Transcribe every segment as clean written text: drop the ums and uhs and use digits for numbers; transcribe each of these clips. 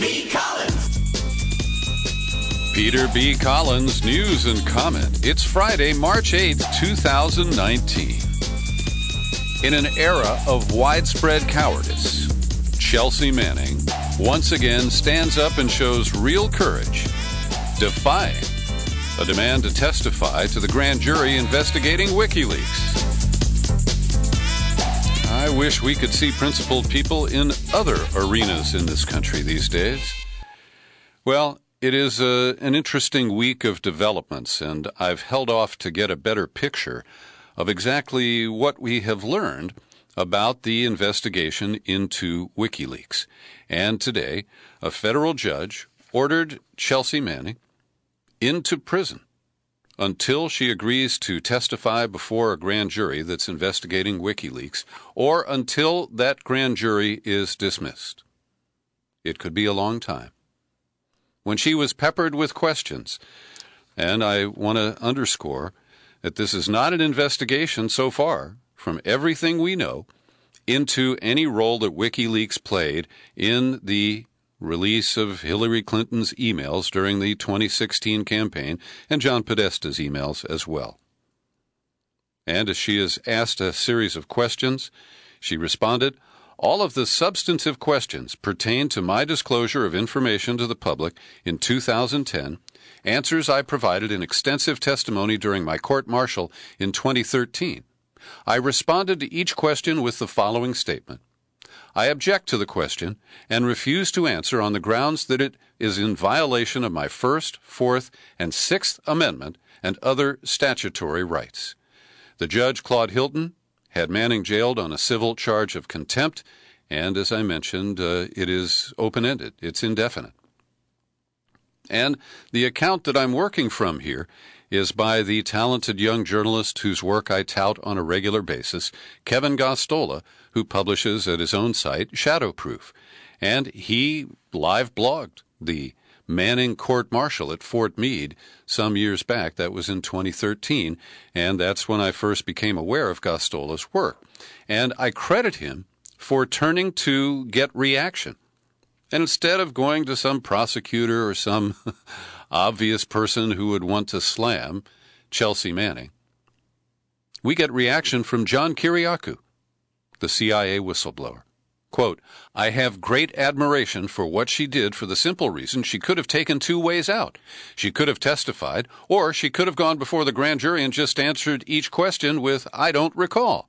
B. Collins. Peter B. Collins, news and comment. It's Friday, March 8th, 2019. In an era of widespread cowardice, Chelsea Manning once again stands up and shows real courage, defying a demand to testify to the grand jury investigating WikiLeaks. I wish we could see principled people in other arenas in this country these days. Well, it is an interesting week of developments, and I've held off to get a better picture of exactly what we have learned about the investigation into WikiLeaks. And today, a federal judge ordered Chelsea Manning into prison until she agrees to testify before a grand jury that's investigating WikiLeaks, or until that grand jury is dismissed. It could be a long time. When she was peppered with questions, and I want to underscore that this is not an investigation so far, from everything we know, into any role that WikiLeaks played in the release of Hillary Clinton's emails during the 2016 campaign, and John Podesta's emails as well. And as she is asked a series of questions, she responded, "All of the substantive questions pertain to my disclosure of information to the public in 2010, answers I provided in extensive testimony during my court-martial in 2013. I responded to each question with the following statement. I object to the question and refuse to answer on the grounds that it is in violation of my First, Fourth, and Sixth Amendment and other statutory rights." The judge, Claude Hilton, had Manning jailed on a civil charge of contempt, and as I mentioned, it is open-ended. It's indefinite. And the account that I'm working from here is by the talented young journalist whose work I tout on a regular basis, Kevin Gosztola, who publishes at his own site, Shadowproof. And he live blogged the Manning court-martial at Fort Meade some years back. That was in 2013, and that's when I first became aware of Gosztola's work. And I credit him for turning to get reaction. And instead of going to some prosecutor or some obvious person who would want to slam Chelsea Manning, we get reaction from John Kiriakou, the CIA whistleblower. Quote, "I have great admiration for what she did for the simple reason she could have taken two ways out. She could have testified, or she could have gone before the grand jury and just answered each question with, 'I don't recall.'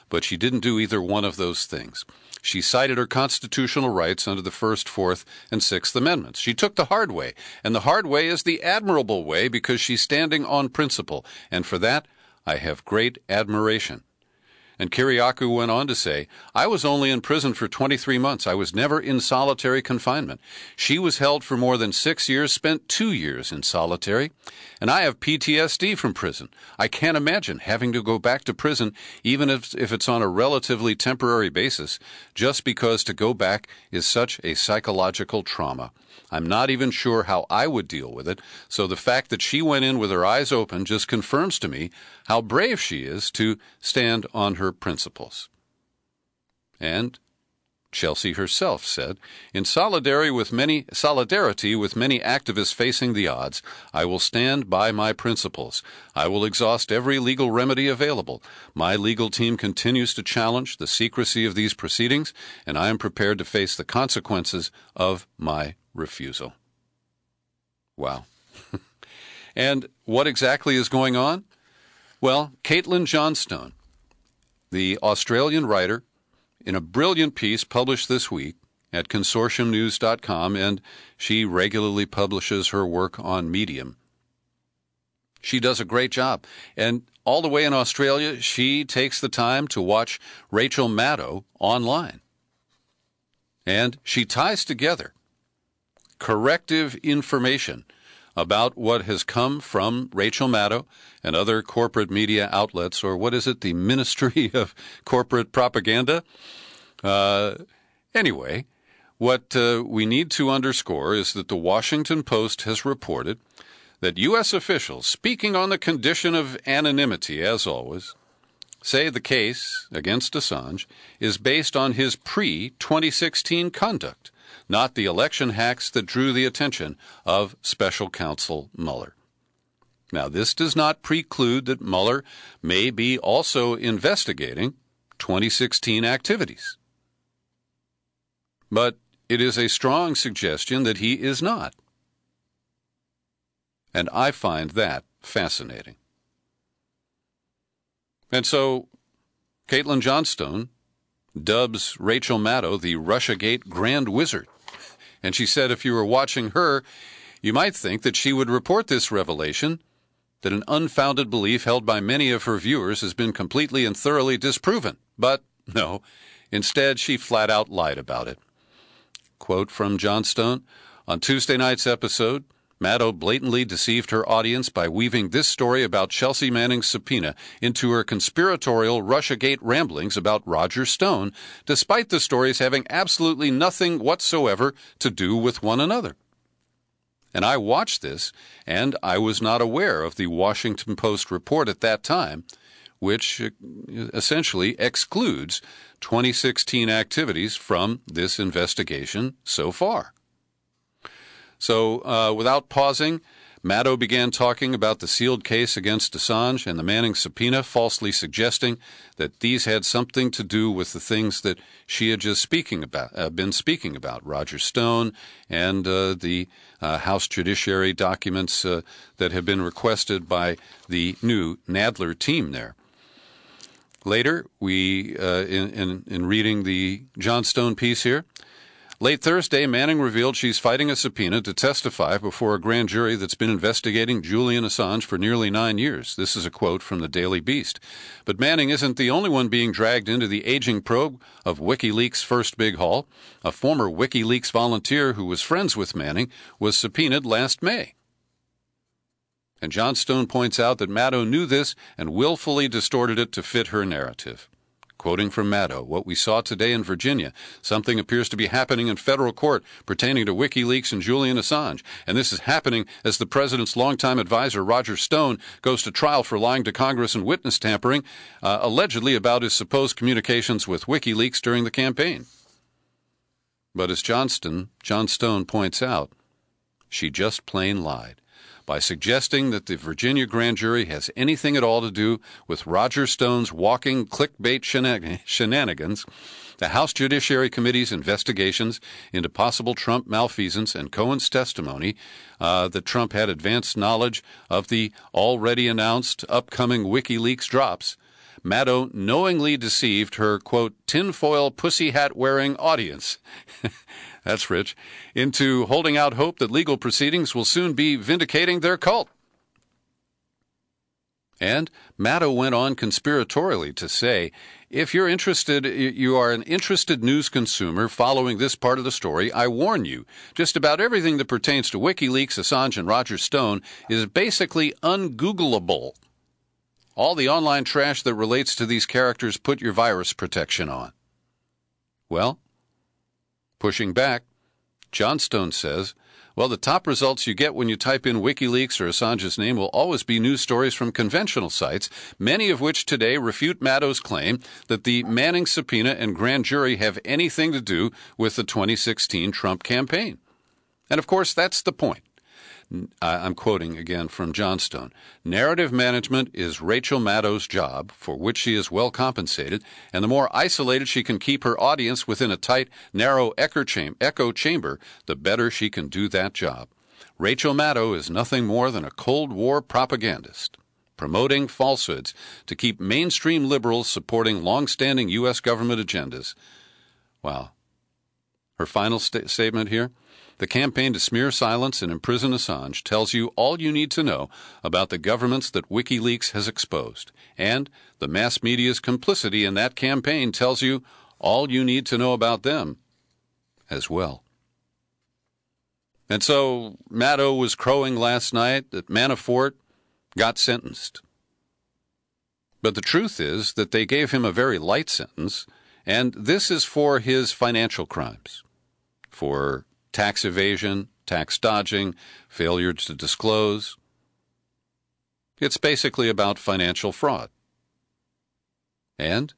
But she didn't do either one of those things. She cited her constitutional rights under the First, Fourth, and Sixth Amendments. She took the hard way, and the hard way is the admirable way because she's standing on principle, and for that I have great admiration." And Kiriakou went on to say, "I was only in prison for 23 months. I was never in solitary confinement. She was held for more than 6 years, spent 2 years in solitary. And I have PTSD from prison. I can't imagine having to go back to prison, even if it's on a relatively temporary basis, just because to go back is such a psychological trauma. I'm not even sure how I would deal with it, so the fact that she went in with her eyes open just confirms to me how brave she is to stand on her principles." And Chelsea herself said, "In solidarity with many activists facing the odds, I will stand by my principles. I will exhaust every legal remedy available. My legal team continues to challenge the secrecy of these proceedings, and I am prepared to face the consequences of my refusal." Wow. And what exactly is going on? Well, Caitlin Johnstone, the Australian writer, in a brilliant piece published this week at consortiumnews.com, and she regularly publishes her work on Medium. She does a great job. And all the way in Australia, she takes the time to watch Rachel Maddow online. And she ties together corrective information about what has come from Rachel Maddow and other corporate media outlets, or what is it, the Ministry of Corporate Propaganda? Anyway, what we need to underscore is that the Washington Post has reported that U.S. officials, speaking on the condition of anonymity, as always, say the case against Assange is based on his pre-2016 conduct, not the election hacks that drew the attention of Special Counsel Mueller. Now, this does not preclude that Mueller may be also investigating 2016 activities. But it is a strong suggestion that he is not. And I find that fascinating. And so, Caitlin Johnstone dubs Rachel Maddow the Russiagate Grand Wizard. And she said if you were watching her, you might think that she would report this revelation, that an unfounded belief held by many of her viewers has been completely and thoroughly disproven. But no, instead she flat out lied about it. Quote from Johnstone, on Tuesday night's episode, Maddow blatantly deceived her audience by weaving this story about Chelsea Manning's subpoena into her conspiratorial Russiagate ramblings about Roger Stone, despite the stories having absolutely nothing whatsoever to do with one another. And I watched this, and I was not aware of the Washington Post report at that time, which essentially excludes 2016 activities from this investigation so far. So, without pausing, Maddow began talking about the sealed case against Assange and the Manning subpoena, falsely suggesting that these had something to do with the things that she had just been speaking about, Roger Stone and the House Judiciary documents that have been requested by the new Nadler team there. Later, in reading the Johnstone piece here, late Thursday, Manning revealed she's fighting a subpoena to testify before a grand jury that's been investigating Julian Assange for nearly 9 years. This is a quote from the Daily Beast. But Manning isn't the only one being dragged into the aging probe of WikiLeaks' first big haul. A former WikiLeaks volunteer who was friends with Manning was subpoenaed last May. And Johnstone points out that Maddow knew this and willfully distorted it to fit her narrative. Quoting from Maddow, what we saw today in Virginia, something appears to be happening in federal court pertaining to WikiLeaks and Julian Assange. And this is happening as the president's longtime advisor, Roger Stone, goes to trial for lying to Congress and witness tampering, allegedly about his supposed communications with WikiLeaks during the campaign. But as Johnstone points out, she just plain lied by suggesting that the Virginia grand jury has anything at all to do with Roger Stone's walking clickbait shenanigans, the House Judiciary Committee's investigations into possible Trump malfeasance, and Cohen's testimony that Trump had advanced knowledge of the already announced upcoming WikiLeaks drops. Maddow knowingly deceived her, quote, tinfoil pussy hat wearing audience. That's rich, into holding out hope that legal proceedings will soon be vindicating their cult. And Maddow went on conspiratorially to say, if you're interested, you are an interested news consumer following this part of the story, I warn you, just about everything that pertains to WikiLeaks, Assange, and Roger Stone is basically ungoogleable. All the online trash that relates to these characters, put your virus protection on. Well, pushing back, Johnstone says, well, the top results you get when you type in WikiLeaks or Assange's name will always be news stories from conventional sites, many of which today refute Maddow's claim that the Manning subpoena and grand jury have anything to do with the 2016 Trump campaign. And of course, that's the point. I'm quoting again from Johnstone. Narrative management is Rachel Maddow's job, for which she is well compensated, and the more isolated she can keep her audience within a tight, narrow echo chamber, the better she can do that job. Rachel Maddow is nothing more than a Cold War propagandist, promoting falsehoods to keep mainstream liberals supporting long-standing U.S. government agendas. Wow. Her final statement here? The campaign to smear, silence, and imprison Assange tells you all you need to know about the governments that WikiLeaks has exposed. And the mass media's complicity in that campaign tells you all you need to know about them as well. And so Maddow was crowing last night that Manafort got sentenced. But the truth is that they gave him a very light sentence, and this is for his financial crimes, for tax evasion, tax dodging, failure to disclose. It's basically about financial fraud. And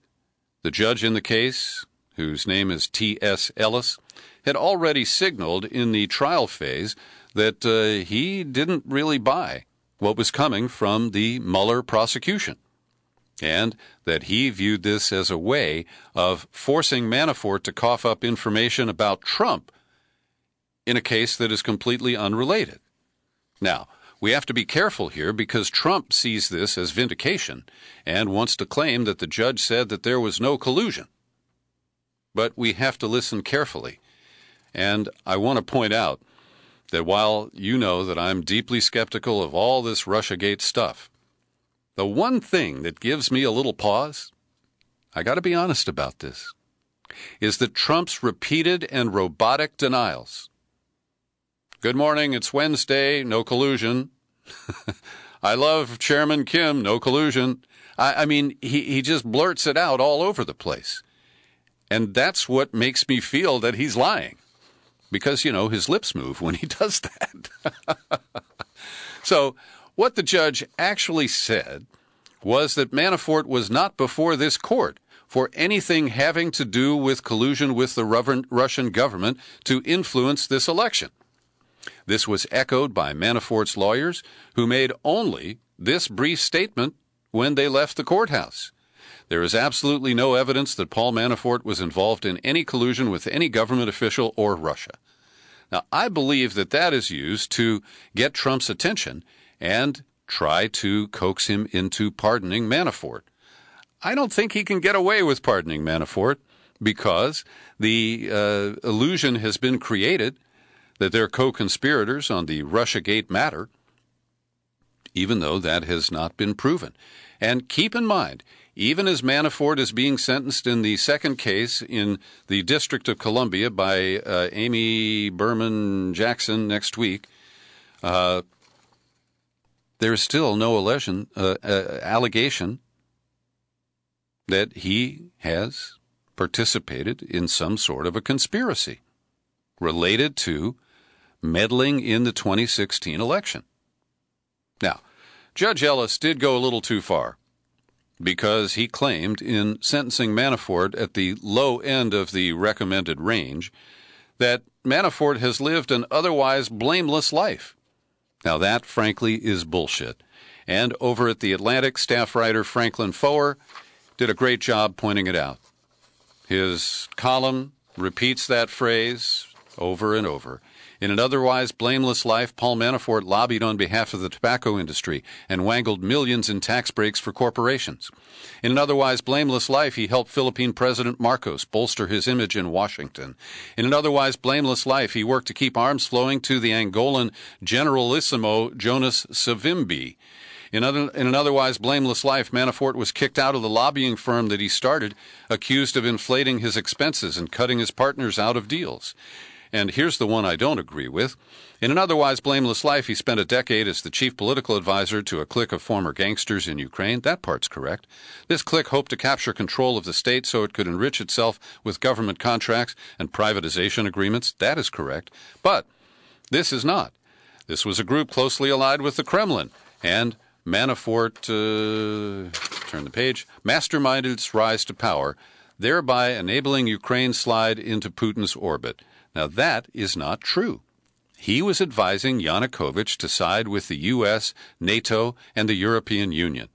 the judge in the case, whose name is T.S. Ellis, had already signaled in the trial phase that he didn't really buy what was coming from the Mueller prosecution, and that he viewed this as a way of forcing Manafort to cough up information about Trump in a case that is completely unrelated. Now, we have to be careful here because Trump sees this as vindication and wants to claim that the judge said that there was no collusion. But we have to listen carefully. And I want to point out that while you know that I'm deeply skeptical of all this Russiagate stuff, the one thing that gives me a little pause, I got to be honest about this, is that Trump's repeated and robotic denials. Good morning, it's Wednesday, no collusion. I love Chairman Kim, no collusion. I mean, he just blurts it out all over the place. And that's what makes me feel that he's lying. Because, you know, his lips move when he does that. So, what the judge actually said was that Manafort was not before this court for anything having to do with collusion with the Russian government to influence this election. This was echoed by Manafort's lawyers, who made only this brief statement when they left the courthouse. There is absolutely no evidence that Paul Manafort was involved in any collusion with any government official or Russia. Now, I believe that that is used to get Trump's attention and try to coax him into pardoning Manafort. I don't think he can get away with pardoning Manafort because the illusion has been created that they're co-conspirators on the Russiagate matter, even though that has not been proven. And keep in mind, even as Manafort is being sentenced in the second case in the District of Columbia by Amy Berman Jackson next week, there is still no allegation that he has participated in some sort of a conspiracy related to meddling in the 2016 election. Now, Judge Ellis did go a little too far because he claimed in sentencing Manafort at the low end of the recommended range that Manafort has lived an otherwise blameless life. Now, that, frankly, is bullshit. And over at The Atlantic, staff writer Franklin Foer did a great job pointing it out. His column repeats that phrase over and over. In an otherwise blameless life, Paul Manafort lobbied on behalf of the tobacco industry and wangled millions in tax breaks for corporations. In an otherwise blameless life, he helped Philippine President Marcos bolster his image in Washington. In an otherwise blameless life, he worked to keep arms flowing to the Angolan Generalissimo Jonas Savimbi. In an otherwise blameless life, Manafort was kicked out of the lobbying firm that he started, accused of inflating his expenses and cutting his partners out of deals. And here's the one I don't agree with. In an otherwise blameless life, he spent a decade as the chief political advisor to a clique of former gangsters in Ukraine. That part's correct. This clique hoped to capture control of the state so it could enrich itself with government contracts and privatization agreements. That is correct. But this is not. This was a group closely allied with the Kremlin, and Manafort, turn the page, masterminded its rise to power, thereby enabling Ukraine's slide into Putin's orbit. Now, that is not true. He was advising Yanukovych to side with the U.S., NATO, and the European Union.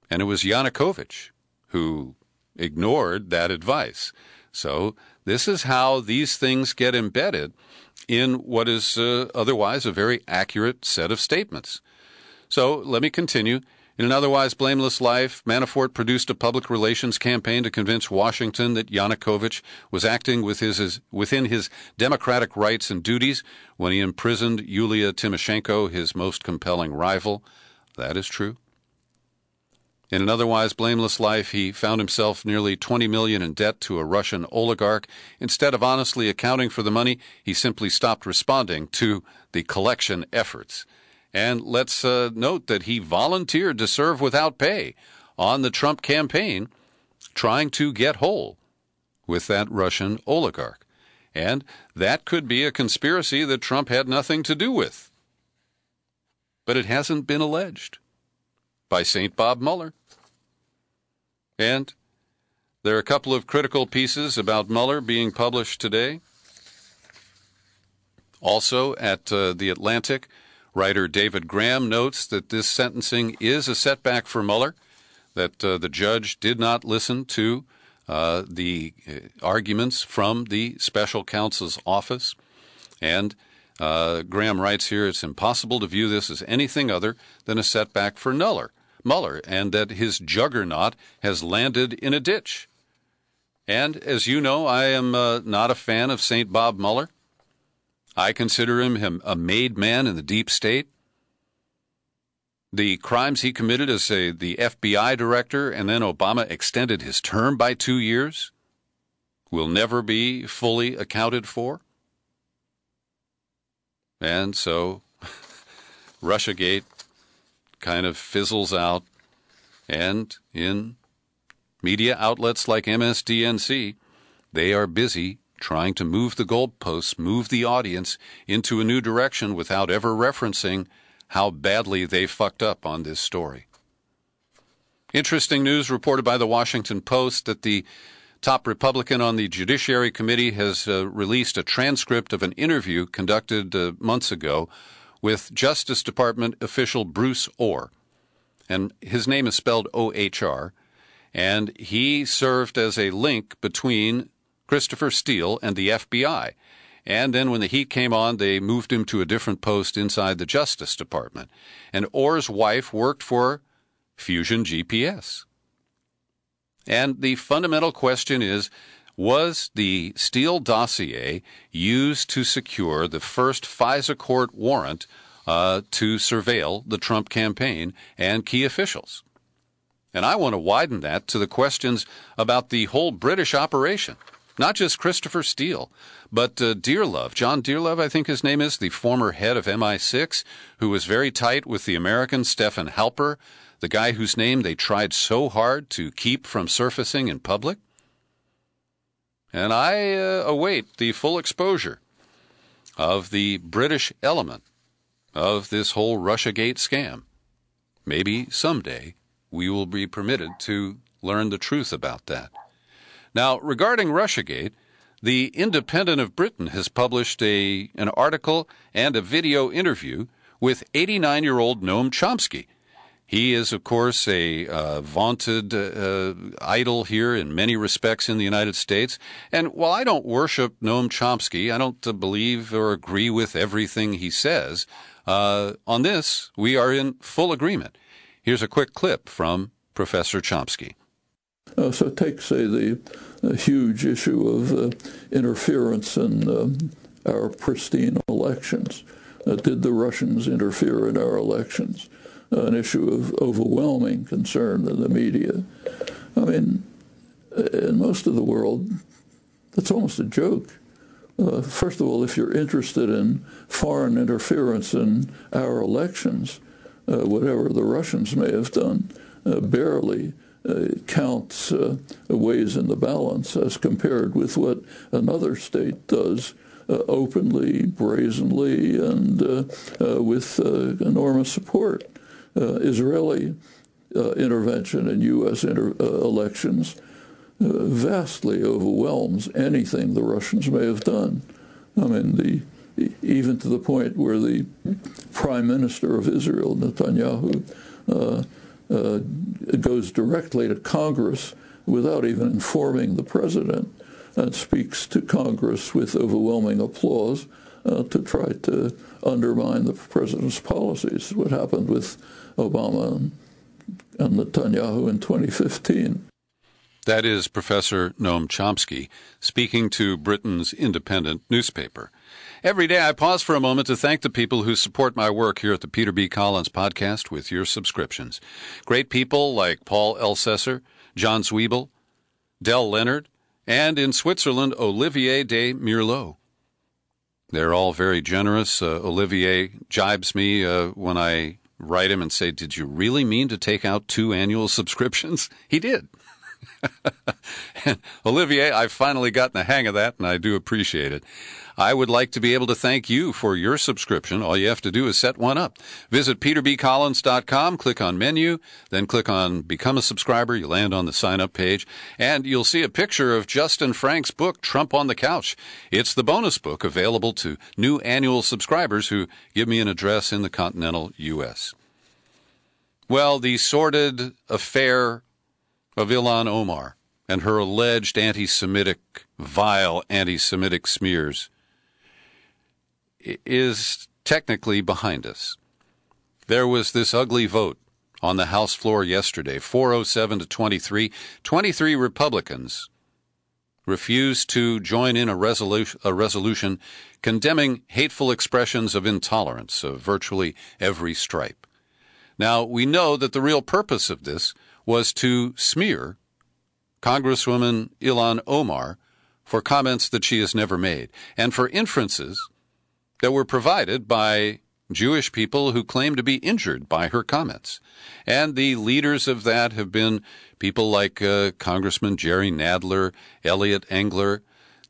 And it was Yanukovych who ignored that advice. So this is how these things get embedded in what is otherwise a very accurate set of statements. So let me continue. In an otherwise blameless life, Manafort produced a public relations campaign to convince Washington that Yanukovych was acting within his democratic rights and duties when he imprisoned Yulia Tymoshenko, his most compelling rival. That is true. In an otherwise blameless life, he found himself nearly $20 million in debt to a Russian oligarch. Instead of honestly accounting for the money, he simply stopped responding to the collection efforts. And let's note that he volunteered to serve without pay on the Trump campaign, trying to get whole with that Russian oligarch. And that could be a conspiracy that Trump had nothing to do with. But it hasn't been alleged by St. Bob Mueller. And there are a couple of critical pieces about Mueller being published today. Also at The Atlantic, writer David Graham notes that this sentencing is a setback for Mueller, that the judge did not listen to the arguments from the special counsel's office. And Graham writes here, it's impossible to view this as anything other than a setback for Mueller, and that his juggernaut has landed in a ditch. And as you know, I am not a fan of St. Bob Mueller. I consider him a made man in the deep state. The crimes he committed as the FBI director, and then Obama extended his term by 2 years, will never be fully accounted for. And so Russiagate kind of fizzles out, and in media outlets like MSDNC, they are busy trying to move the goalposts, move the audience into a new direction without ever referencing how badly they fucked up on this story. Interesting news reported by the Washington Post that the top Republican on the Judiciary Committee has released a transcript of an interview conducted months ago with Justice Department official Bruce Ohr. And his name is spelled O-H-R. And he served as a link between Christopher Steele and the FBI. And then when the heat came on, they moved him to a different post inside the Justice Department. And Ohr's wife worked for Fusion GPS. And the fundamental question is, was the Steele dossier used to secure the first FISA court warrant to surveil the Trump campaign and key officials? And I want to widen that to the questions about the whole British operation. Not just Christopher Steele, but Dearlove, John Dearlove, I think his name is, the former head of MI6, who was very tight with the American Stephen Halper, the guy whose name they tried so hard to keep from surfacing in public. And I await the full exposure of the British element of this whole Russiagate scam. Maybe someday we will be permitted to learn the truth about that. Now, regarding Russiagate, the Independent of Britain has published an article and a video interview with 89-year-old Noam Chomsky. He is, of course, a vaunted idol here in many respects in the United States. And while I don't worship Noam Chomsky, I don't believe or agree with everything he says, on this, we are in full agreement. Here's a quick clip from Professor Chomsky. So take, say, the huge issue of interference in our pristine elections. Did the Russians interfere in our elections? An issue of overwhelming concern in the media. I mean, in most of the world, that's almost a joke. First of all, if you're interested in foreign interference in our elections, whatever the Russians may have done barely counts weighs in the balance as compared with what another state does openly, brazenly, and with enormous support. Israeli intervention in U.S. elections vastly overwhelms anything the Russians may have done. I mean, even to the point where the Prime Minister of Israel, Netanyahu, goes directly to Congress without even informing the president and speaks to Congress with overwhelming applause to try to undermine the president's policies. What happened with Obama and Netanyahu in 2015. That is Professor Noam Chomsky speaking to Britain's independent newspaper. Every day I pause for a moment to thank the people who support my work here at the Peter B. Collins Podcast with your subscriptions. Great people like Paul Elsesser, John Zwiebel, Del Leonard, and in Switzerland, Olivier de Mirlot. They're all very generous. Olivier jibes me when I write him and say, "Did you really mean to take out 2 annual subscriptions?" He did. And Olivier, I've finally gotten the hang of that, and I do appreciate it. I would like to be able to thank you for your subscription. All you have to do is set one up. Visit peterbcollins.com, click on Menu, then click on Become a Subscriber. You land on the sign-up page, and you'll see a picture of Justin Frank's book, Trump on the Couch. It's the bonus book available to new annual subscribers who give me an address in the continental U.S. Well, the sordid affair of Ilhan Omar and her alleged vile anti-Semitic smears is technically behind us. There was this ugly vote on the House floor yesterday, 407 to 23. 23 Republicans refused to join in a resolution condemning hateful expressions of intolerance of virtually every stripe. Now, we know that the real purpose of this was to smear Congresswoman Ilhan Omar for comments that she has never made, and for inferences that were provided by Jewish people who claim to be injured by her comments. And the leaders of that have been people like Congressman Jerry Nadler, Elliot Engler.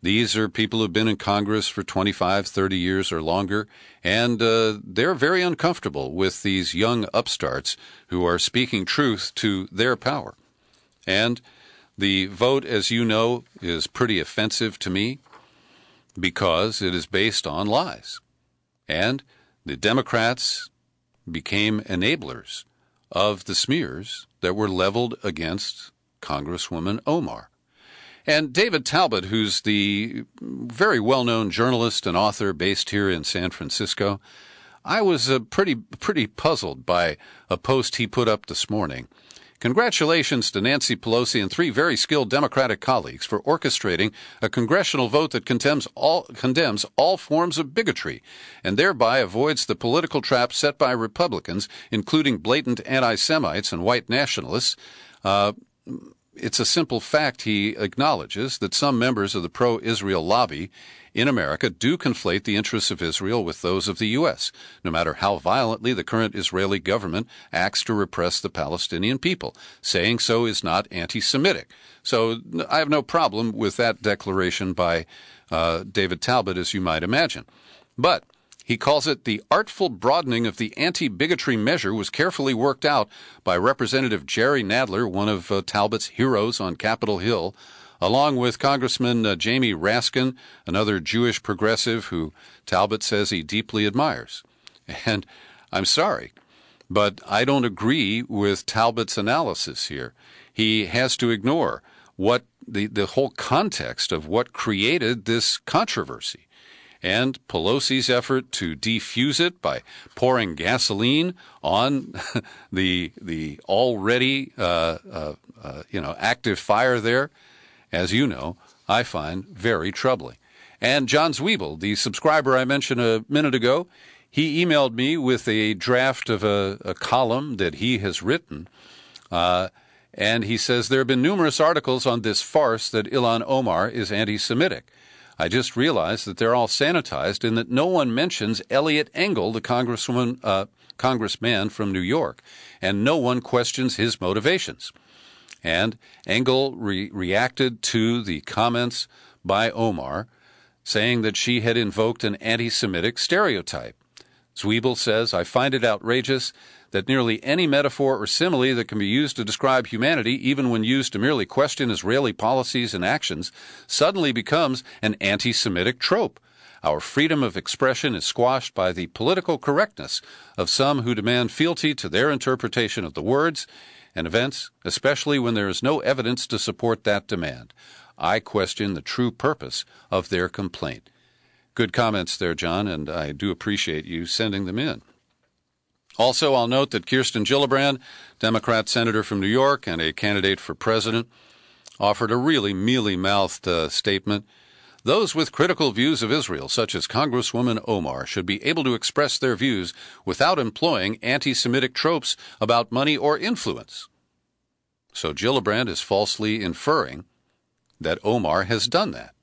These are people who've been in Congress for 25, 30 years or longer, and they're very uncomfortable with these young upstarts who are speaking truth to their power. And the vote, as you know, is pretty offensive to me because it is based on lies. And the Democrats became enablers of the smears that were leveled against Congresswoman Omar. And David Talbot, who's the very well-known journalist and author based here in San Francisco, I was pretty puzzled by a post he put up this morning. Congratulations to Nancy Pelosi and 3 very skilled Democratic colleagues for orchestrating a congressional vote that condemns all forms of bigotry and thereby avoids the political trap set by Republicans, including blatant anti-Semites and white nationalists. It's a simple fact, he acknowledges, that some members of the pro-Israel lobby in America do conflate the interests of Israel with those of the U.S., no matter how violently the current Israeli government acts to repress the Palestinian people. Saying so is not anti-Semitic. So I have no problem with that declaration by David Talbot, as you might imagine. But he calls it the artful broadening of the anti-bigotry measure was carefully worked out by Representative Jerry Nadler, one of Talbot's heroes on Capitol Hill, along with Congressman Jamie Raskin, another Jewish progressive who Talbot says he deeply admires. And I'm sorry, but I don't agree with Talbot's analysis here. He has to ignore what the whole context of what created this controversy. And Pelosi's effort to defuse it by pouring gasoline on the already active fire there, as you know, I find very troubling. And John Zwiebel, the subscriber I mentioned a minute ago, he emailed me with a draft of a column that he has written, and he says there have been numerous articles on this farce that Ilhan Omar is anti-Semitic. I just realized that they're all sanitized and that no one mentions Elliot Engel, the congressman from New York, and no one questions his motivations. And Engel reacted to the comments by Omar, saying that she had invoked an anti-Semitic stereotype. Zwiebel says, I find it outrageous that nearly any metaphor or simile that can be used to describe humanity, even when used to merely question Israeli policies and actions, suddenly becomes an anti-Semitic trope. Our freedom of expression is squashed by the political correctness of some who demand fealty to their interpretation of the words and events, especially when there is no evidence to support that demand. I question the true purpose of their complaint. Good comments there, John, and I do appreciate you sending them in. Also, I'll note that Kirsten Gillibrand, Democrat senator from New York and a candidate for president, offered a really mealy-mouthed statement. Those with critical views of Israel, such as Congresswoman Omar, should be able to express their views without employing anti-Semitic tropes about money or influence. So Gillibrand is falsely inferring that Omar has done that,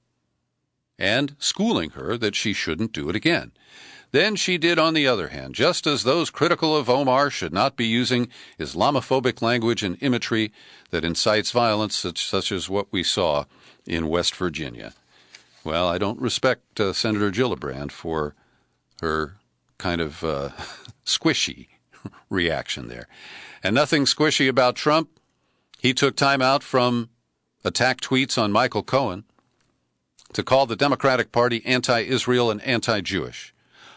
and schooling her that she shouldn't do it again. Then she did, on the other hand, just as those critical of Omar should not be using Islamophobic language and imagery that incites violence, such as what we saw in West Virginia. Well, I don't respect Senator Gillibrand for her kind of squishy reaction there. And nothing squishy about Trump. He took time out from attack tweets on Michael Cohen to call the Democratic Party anti-Israel and anti-Jewish.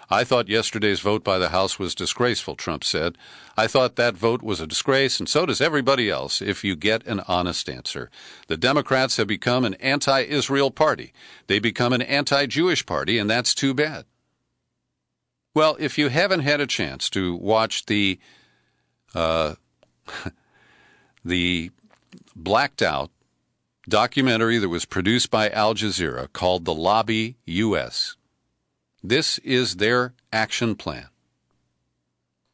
I thought yesterday's vote by the House was disgraceful, Trump said. I thought that vote was a disgrace, and so does everybody else, if you get an honest answer. The Democrats have become an anti-Israel party. They become an anti-Jewish party, and that's too bad. Well, if you haven't had a chance to watch the blacked out documentary that was produced by Al Jazeera called The Lobby U.S., this is their action plan.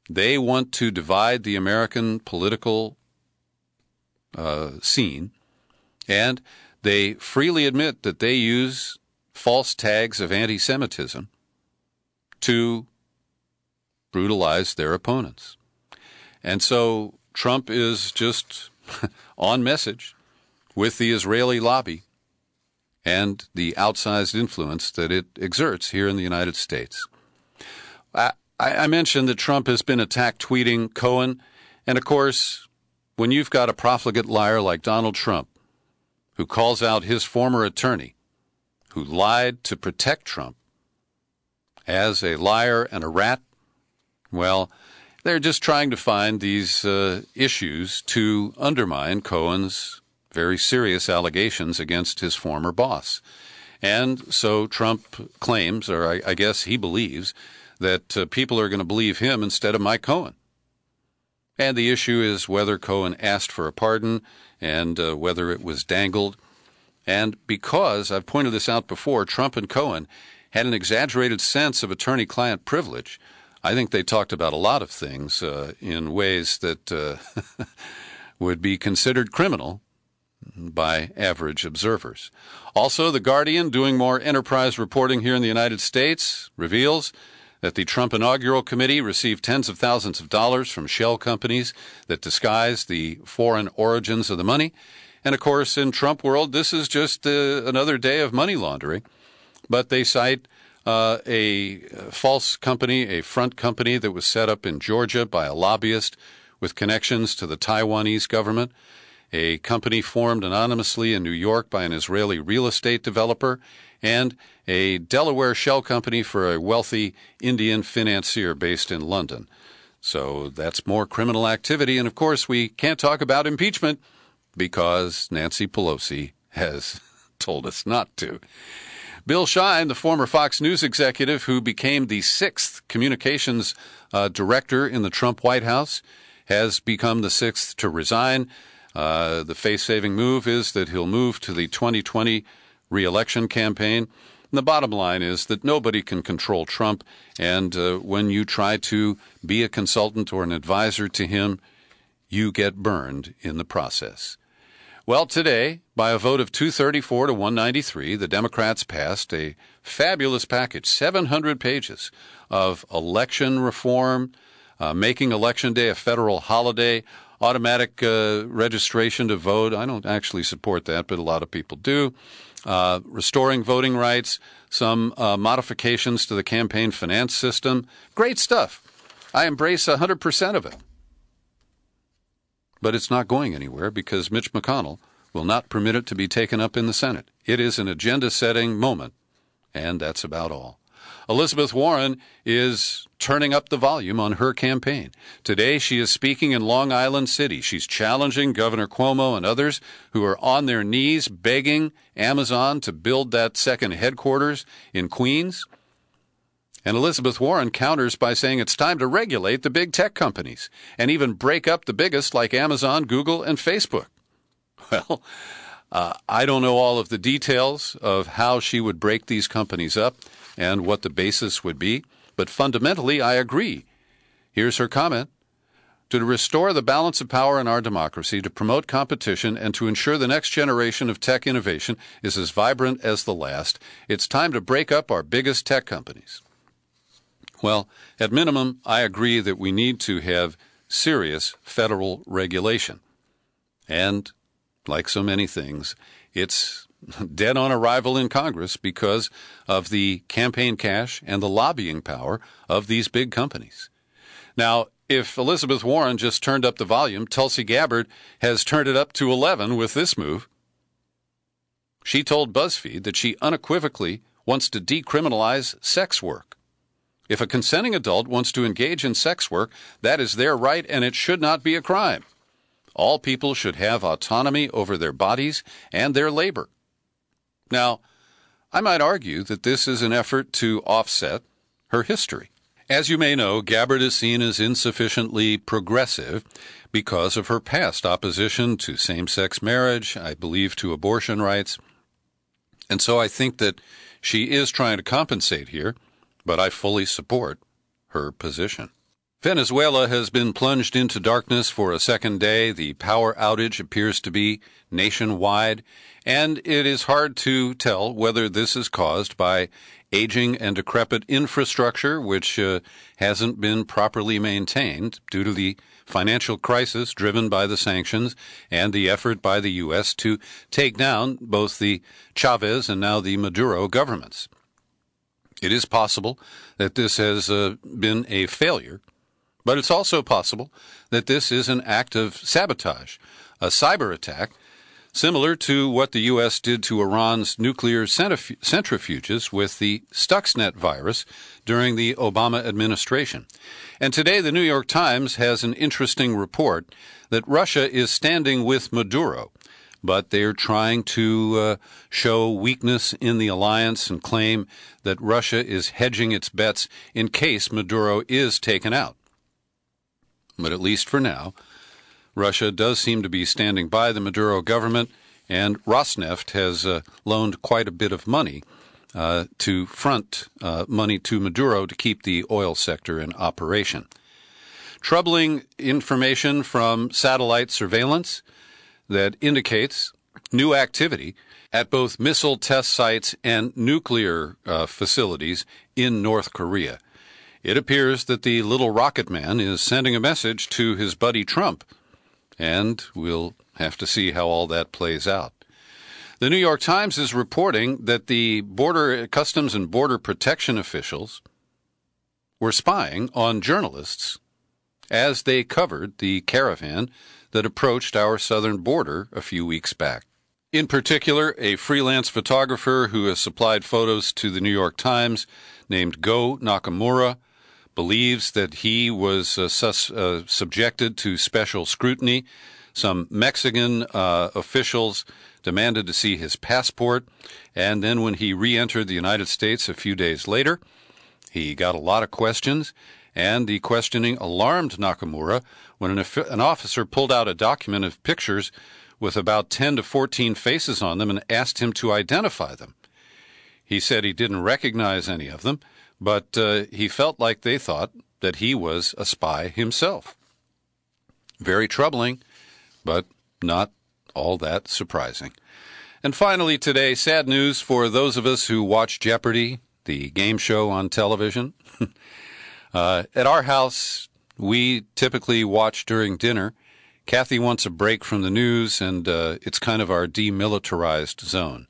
They want to divide the American political scene, and they freely admit that they use false tags of anti-Semitism to brutalize their opponents. And so Trump is just on message with the Israeli lobby and the outsized influence that it exerts here in the United States. I mentioned that Trump has been attacked tweeting Cohen, and of course, when you've got a profligate liar like Donald Trump, who calls out his former attorney, who lied to protect Trump, as a liar and a rat, well, they're just trying to find these issues to undermine Cohen's very serious allegations against his former boss. And so Trump claims, or I guess he believes, that people are going to believe him instead of Mike Cohen. And the issue is whether Cohen asked for a pardon and whether it was dangled. And because, I've pointed this out before, Trump and Cohen had an exaggerated sense of attorney-client privilege, I think they talked about a lot of things in ways that would be considered criminal by average observers. Also, The Guardian, doing more enterprise reporting here in the United States, reveals that the Trump Inaugural Committee received tens of thousands of dollars from shell companies that disguise the foreign origins of the money. And of course, in Trump world, this is just another day of money laundering. But they cite a false company, a front company that was set up in Georgia by a lobbyist with connections to the Taiwanese government, a company formed anonymously in New York by an Israeli real estate developer, and a Delaware shell company for a wealthy Indian financier based in London. So that's more criminal activity. And of course, we can't talk about impeachment because Nancy Pelosi has told us not to. Bill Shine, the former Fox News executive who became the sixth communications director in the Trump White House, has become the sixth to resign. The face-saving move is that he'll move to the 2020 re-election campaign. And the bottom line is that nobody can control Trump, and when you try to be a consultant or an advisor to him, you get burned in the process. Well, today, by a vote of 234 to 193, the Democrats passed a fabulous package, 700 pages of election reform, making Election Day a federal holiday, automatic registration to vote. I don't actually support that, but a lot of people do. Restoring voting rights, some modifications to the campaign finance system. Great stuff. I embrace 100% of it. But it's not going anywhere because Mitch McConnell will not permit it to be taken up in the Senate. It is an agenda-setting moment, and that's about all. Elizabeth Warren is turning up the volume on her campaign. Today, she is speaking in Long Island City. She's challenging Governor Cuomo and others who are on their knees begging Amazon to build that second headquarters in Queens. And Elizabeth Warren counters by saying it's time to regulate the big tech companies and even break up the biggest like Amazon, Google, and Facebook. Well, I don't know all of the details of how she would break these companies up and what the basis would be, but fundamentally I agree. Here's her comment. To restore the balance of power in our democracy, to promote competition, and to ensure the next generation of tech innovation is as vibrant as the last, it's time to break up our biggest tech companies. Well, at minimum, I agree that we need to have serious federal regulation. And, like so many things, it's dead on arrival in Congress because of the campaign cash and the lobbying power of these big companies. Now, if Elizabeth Warren just turned up the volume, Tulsi Gabbard has turned it up to 11 with this move. She told BuzzFeed that she unequivocally wants to decriminalize sex work. If a consenting adult wants to engage in sex work, that is their right and it should not be a crime. All people should have autonomy over their bodies and their labor. Now, I might argue that this is an effort to offset her history. As you may know, Gabbard is seen as insufficiently progressive because of her past opposition to same-sex marriage, I believe to abortion rights. And so I think that she is trying to compensate here, but I fully support her position. Venezuela has been plunged into darkness for a second day. The power outage appears to be nationwide, and it is hard to tell whether this is caused by aging and decrepit infrastructure, which hasn't been properly maintained due to the financial crisis driven by the sanctions and the effort by the U.S. to take down both the Chavez and now the Maduro governments. It is possible that this has been a failure, but it's also possible that this is an act of sabotage, a cyber attack, similar to what the U.S. did to Iran's nuclear centrifuges with the Stuxnet virus during the Obama administration. And today the New York Times has an interesting report that Russia is standing with Maduro, but they're trying to show weakness in the alliance and claim that Russia is hedging its bets in case Maduro is taken out. But at least for now, Russia does seem to be standing by the Maduro government, and Rosneft has loaned quite a bit of money to front money to Maduro to keep the oil sector in operation. Troubling information from satellite surveillance that indicates new activity at both missile test sites and nuclear facilities in North Korea. It appears that the little rocket man is sending a message to his buddy Trump, and we'll have to see how all that plays out. The New York Times is reporting that the Customs and Border Protection officials were spying on journalists as they covered the caravan that approached our southern border a few weeks back. In particular, a freelance photographer who has supplied photos to the New York Times named Go Nakamura believes that he was subjected to special scrutiny. Some Mexican officials demanded to see his passport, and then when he re-entered the United States a few days later, he got a lot of questions, and the questioning alarmed Nakamura when an officer pulled out a document of pictures with about 10 to 14 faces on them and asked him to identify them. He said he didn't recognize any of them, but he felt like they thought that he was a spy himself. Very troubling, but not all that surprising. And finally today, sad news for those of us who watch Jeopardy, the game show on television. At our house, we typically watch during dinner. Kathy wants a break from the news, and it's kind of our demilitarized zone.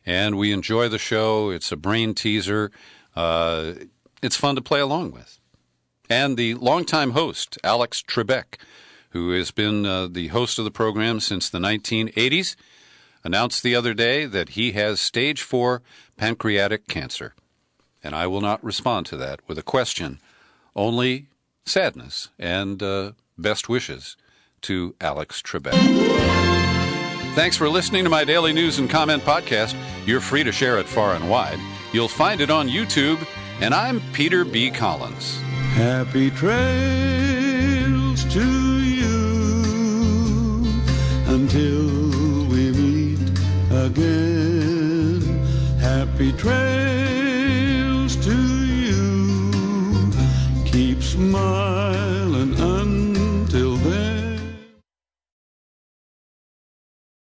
And we enjoy the show. It's a brain teaser. It's fun to play along with. And the longtime host, Alex Trebek, who has been the host of the program since the 1980s, announced the other day that he has stage 4 pancreatic cancer. And I will not respond to that with a question, only sadness and best wishes to Alex Trebek. Thanks for listening to my daily news and comment podcast. You're free to share it far and wide. You'll find it on YouTube, and I'm Peter B. Collins. Happy trails to you until we meet again. Happy trails to you. Keep smiling.